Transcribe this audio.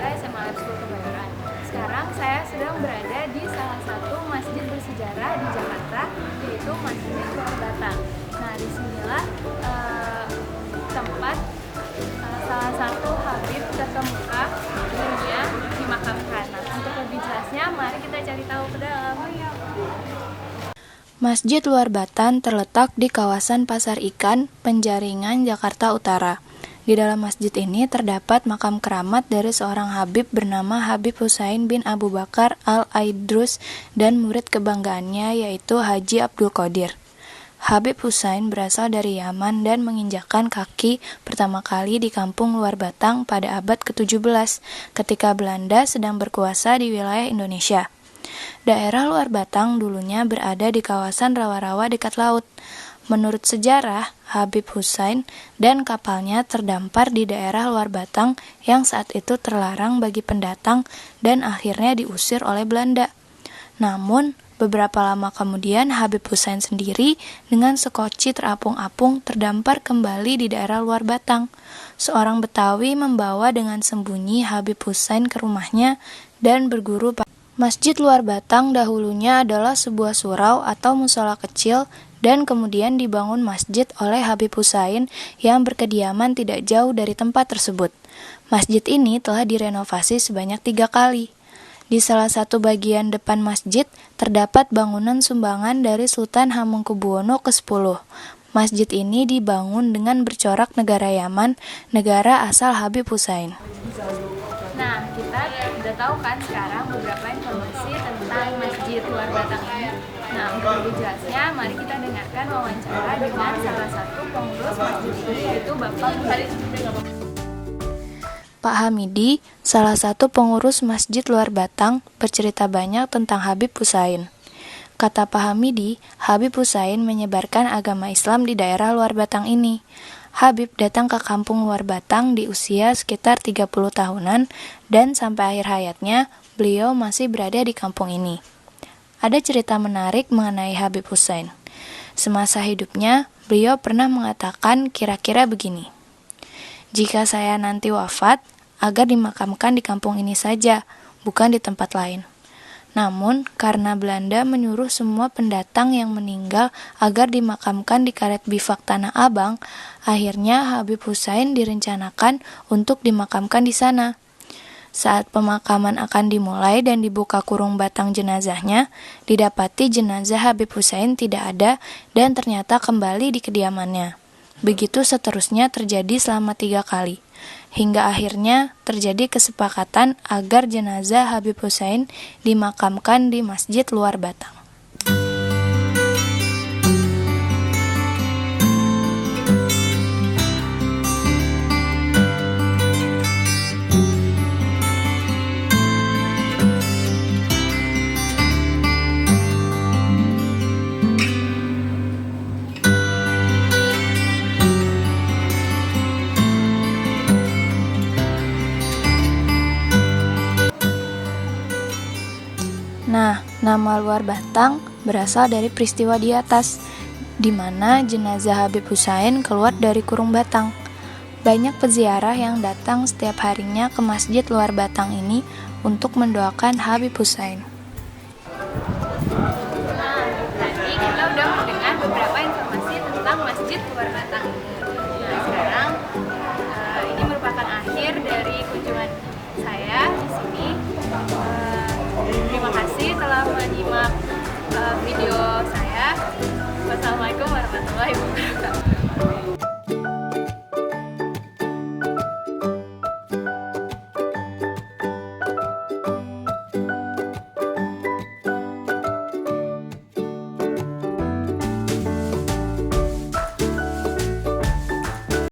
Pramuka SMA School Kebayoran. Sekarang saya sedang berada di salah satu masjid bersejarah di Jakarta, yaitu Masjid Luar Batang. Nah, disinilah tempat salah satu Habib terkemuka dunia dimakamkan. Nah, untuk lebih jelasnya, mari kita cari tahu ke dalam. Masjid Luar Batang terletak di kawasan Pasar Ikan, Penjaringan, Jakarta Utara. Di dalam masjid ini terdapat makam keramat dari seorang Habib bernama Habib Husain bin Abu Bakar Al-Aidrus dan murid kebanggaannya yaitu Haji Abdul Qadir. Habib Husain berasal dari Yaman dan menginjakkan kaki pertama kali di kampung Luar Batang pada abad ke-17 ketika Belanda sedang berkuasa di wilayah Indonesia. Daerah Luar Batang dulunya berada di kawasan rawa-rawa dekat laut. Menurut sejarah, Habib Husain dan kapalnya terdampar di daerah Luar Batang yang saat itu terlarang bagi pendatang dan akhirnya diusir oleh Belanda. Namun, beberapa lama kemudian Habib Husain sendiri dengan sekoci terapung-apung terdampar kembali di daerah Luar Batang. Seorang Betawi membawa dengan sembunyi Habib Husain ke rumahnya dan berguru. Masjid Luar Batang dahulunya adalah sebuah surau atau mushola kecil dan kemudian dibangun masjid oleh Habib Husain yang berkediaman tidak jauh dari tempat tersebut. Masjid ini telah direnovasi sebanyak 3 kali. Di salah satu bagian depan masjid terdapat bangunan sumbangan dari Sultan Hamengkubuwono ke-10. Masjid ini dibangun dengan bercorak negara Yaman, negara asal Habib Husain. Nah, kita udah tahu kan sekarang beberapa informasi tentang Masjid Luar Batang ini. Nah, untuk lebih jelasnya, mari kita dengarkan wawancara dengan salah satu pengurus masjid ini, yaitu Bapak Hamidi. Pak Hamidi, salah satu pengurus Masjid Luar Batang, bercerita banyak tentang Habib Husain. Kata Pak Hamidi, Habib Husain menyebarkan agama Islam di daerah Luar Batang ini. Habib datang ke kampung Luar Batang di usia sekitar 30 tahunan dan sampai akhir hayatnya, beliau masih berada di kampung ini. Ada cerita menarik mengenai Habib Husain. Semasa hidupnya, beliau pernah mengatakan kira-kira begini. Jika saya nanti wafat, agar dimakamkan di kampung ini saja, bukan di tempat lain. Namun, karena Belanda menyuruh semua pendatang yang meninggal agar dimakamkan di karet bifak Tanah Abang, akhirnya Habib Husain direncanakan untuk dimakamkan di sana. Saat pemakaman akan dimulai dan dibuka kurung batang jenazahnya, didapati jenazah Habib Husain tidak ada dan ternyata kembali di kediamannya. Begitu seterusnya terjadi selama 3 kali. Hingga akhirnya terjadi kesepakatan agar jenazah Habib Husain dimakamkan di Masjid Luar Batang. Nah, nama Luar Batang berasal dari peristiwa di atas, di mana jenazah Habib Husain keluar dari kurung batang. Banyak peziarah yang datang setiap harinya ke Masjid Luar Batang ini untuk mendoakan Habib Husain.